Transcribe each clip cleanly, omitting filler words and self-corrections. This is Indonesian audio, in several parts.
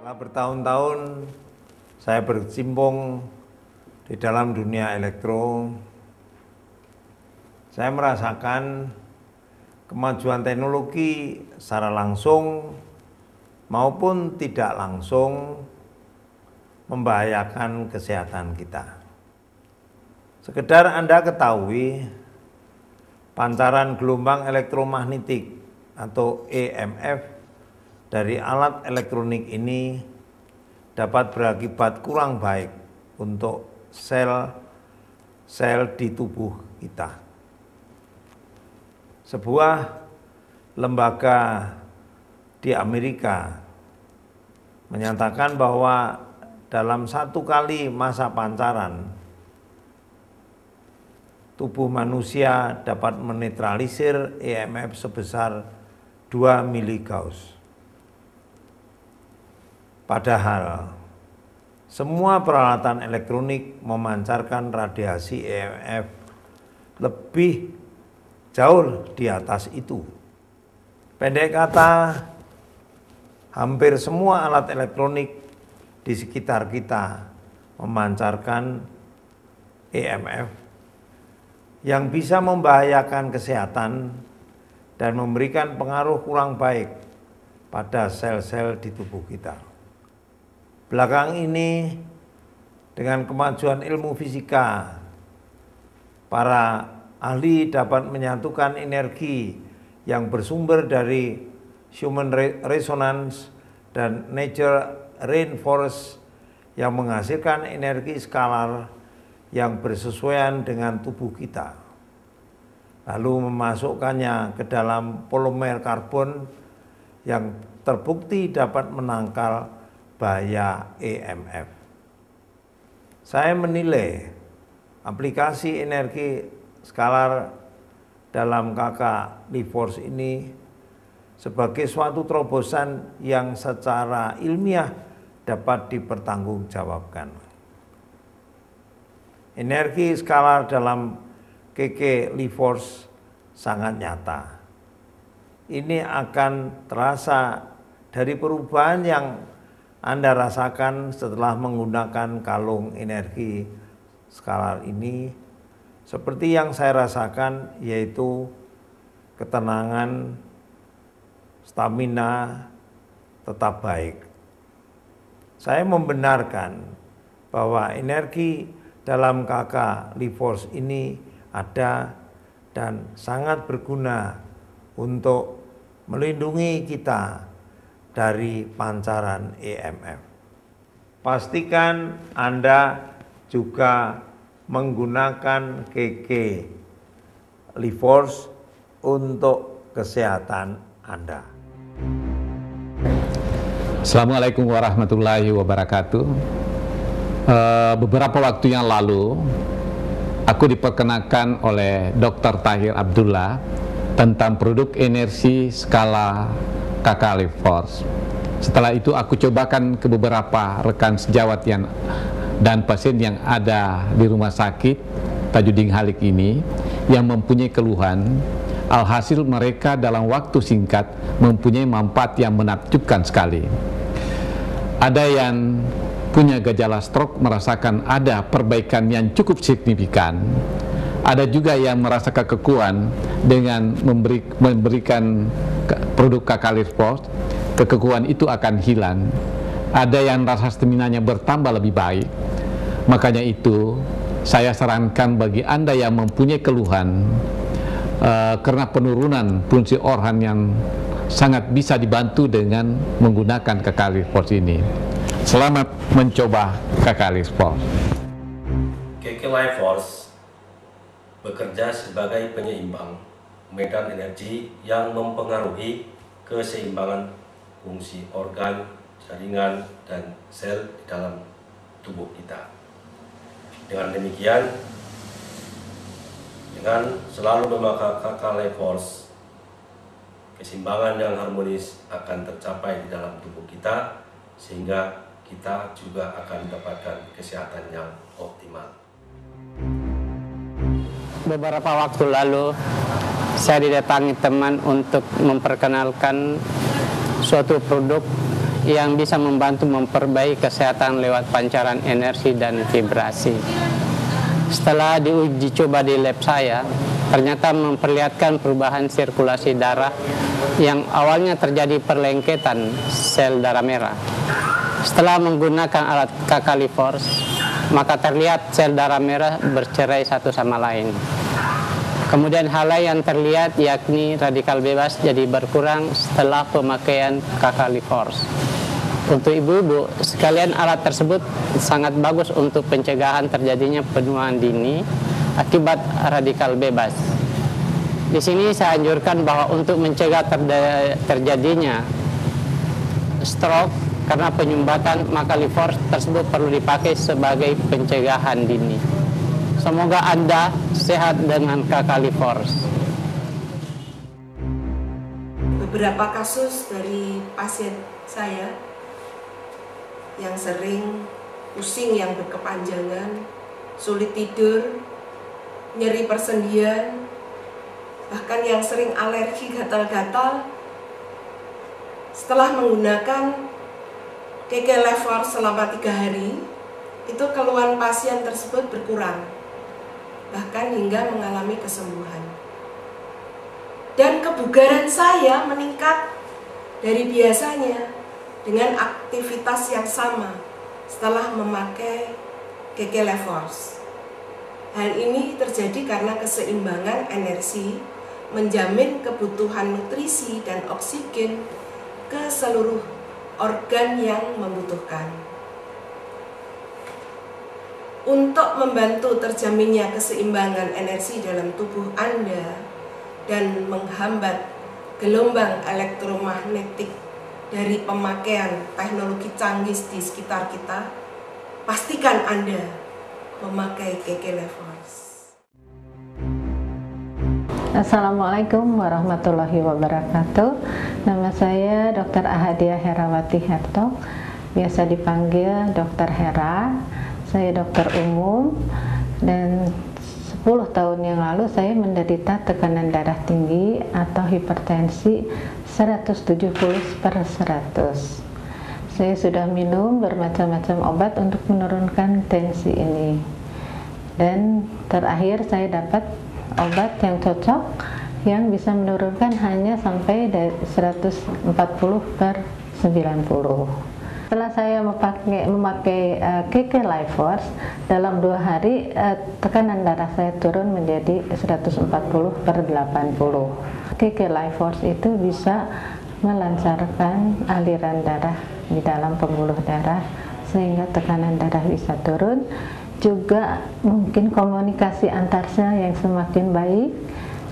Setelah bertahun-tahun saya berkecimpung di dalam dunia elektro, saya merasakan kemajuan teknologi secara langsung maupun tidak langsung membahayakan kesehatan kita. Sekedar Anda ketahui, pancaran gelombang elektromagnetik atau EMF dari alat elektronik ini dapat berakibat kurang baik untuk sel-sel di tubuh kita. Sebuah lembaga di Amerika menyatakan bahwa dalam satu kali masa pancaran, tubuh manusia dapat menetralisir EMF sebesar 2 miligauss. Padahal semua peralatan elektronik memancarkan radiasi EMF lebih jauh di atas itu. Pendek kata, hampir semua alat elektronik di sekitar kita memancarkan EMF yang bisa membahayakan kesehatan dan memberikan pengaruh kurang baik pada sel-sel di tubuh kita. Belakang ini, dengan kemajuan ilmu fisika, para ahli dapat menyatukan energi yang bersumber dari human resonance dan nature rainforest yang menghasilkan energi skalar yang bersesuaian dengan tubuh kita, lalu memasukkannya ke dalam polimer karbon yang terbukti dapat menangkal bahaya EMF. Saya menilai aplikasi energi skalar dalam KK LIFORCE ini sebagai suatu terobosan yang secara ilmiah dapat dipertanggungjawabkan. Energi skalar dalam KK LIFORCE sangat nyata. Ini akan terasa dari perubahan yang Anda rasakan setelah menggunakan kalung energi skalar ini, seperti yang saya rasakan, yaitu ketenangan, stamina tetap baik. Saya membenarkan bahwa energi dalam KK LIFORCE ini ada dan sangat berguna untuk melindungi kita dari pancaran EMF. Pastikan Anda juga menggunakan KK LIFORCE untuk kesehatan Anda. Assalamualaikum warahmatullahi wabarakatuh. Beberapa waktu yang lalu, aku diperkenalkan oleh Dr. Tahir Abdullah tentang produk energi skala KK LIFORCE. Setelah itu aku cobakan ke beberapa rekan sejawat dan pasien yang ada di rumah sakit Tajudin Halik ini yang mempunyai keluhan. Alhasil mereka dalam waktu singkat mempunyai manfaat yang menakjubkan sekali. Ada yang punya gejala stroke merasakan ada perbaikan yang cukup signifikan. Ada juga yang merasakan kekuatan dengan memberikan produk KK LIFORCE, kekuatan itu akan hilang. Ada yang rasa stamina-nya bertambah lebih baik. Makanya itu saya sarankan bagi Anda yang mempunyai keluhan karena penurunan fungsi organ yang sangat bisa dibantu dengan menggunakan KK LIFORCE ini. Selamat mencoba KK LIFORCE. KK LIFORCE bekerja sebagai penyeimbang medan energi yang mempengaruhi keseimbangan fungsi organ, jaringan, dan sel di dalam tubuh kita. Dengan demikian, dengan selalu memakai KK LIFORCE, keseimbangan yang harmonis akan tercapai di dalam tubuh kita, sehingga kita juga akan mendapatkan kesehatan yang optimal. Beberapa waktu lalu saya didatangi teman untuk memperkenalkan suatu produk yang bisa membantu memperbaiki kesehatan lewat pancaran energi dan vibrasi. Setelah diuji coba di lab saya, ternyata memperlihatkan perubahan sirkulasi darah yang awalnya terjadi perlengketan sel darah merah. Setelah menggunakan alat KK-Liforce, maka terlihat sel darah merah bercerai satu sama lain. Kemudian hal lain yang terlihat yakni radikal bebas jadi berkurang setelah pemakaian KK-Liforce. Untuk ibu-ibu sekalian, alat tersebut sangat bagus untuk pencegahan terjadinya penuaan dini akibat radikal bebas. Di sini saya anjurkan bahwa untuk mencegah terjadinya stroke karena penyumbatan, maka Liforce tersebut perlu dipakai sebagai pencegahan dini. Semoga Anda sehat dengan KK-Liforce. Beberapa kasus dari pasien saya yang sering pusing yang berkepanjangan, sulit tidur, nyeri persendian, bahkan yang sering alergi gatal-gatal, setelah menggunakan KK-Liforce selama 3 hari, itu keluhan pasien tersebut berkurang, bahkan hingga mengalami kesembuhan. Dan kebugaran saya meningkat dari biasanya dengan aktivitas yang sama setelah memakai KK-Liforce. Hal ini terjadi karena keseimbangan energi menjamin kebutuhan nutrisi dan oksigen ke seluruh organ yang membutuhkan. Untuk membantu terjaminnya keseimbangan energi dalam tubuh Anda dan menghambat gelombang elektromagnetik dari pemakaian teknologi canggih di sekitar kita, pastikan Anda memakai KK-Liforce. Assalamualaikum warahmatullahi wabarakatuh. Nama saya Dr. Ahadiah Herawati Hertog, biasa dipanggil Dr. Hera. Saya dokter umum dan 10 tahun yang lalu saya menderita tekanan darah tinggi atau hipertensi 170/100. Saya sudah minum bermacam-macam obat untuk menurunkan tensi ini. Dan terakhir saya dapat obat yang cocok yang bisa menurunkan hanya sampai 140/90. Setelah saya memakai KK-Liforce, dalam 2 hari tekanan darah saya turun menjadi 140/80. KK-Liforce itu bisa melancarkan aliran darah di dalam pembuluh darah sehingga tekanan darah bisa turun. Juga mungkin komunikasi antar sel yang semakin baik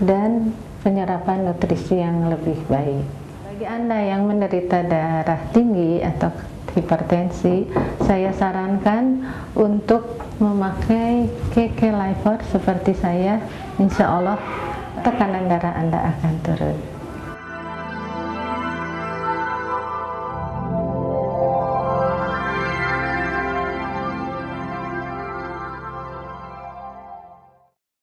dan penyerapan nutrisi yang lebih baik. Bagi Anda yang menderita darah tinggi atau hipertensi, saya sarankan untuk memakai KK-Liforce seperti saya. Insya Allah tekanan darah Anda akan turun.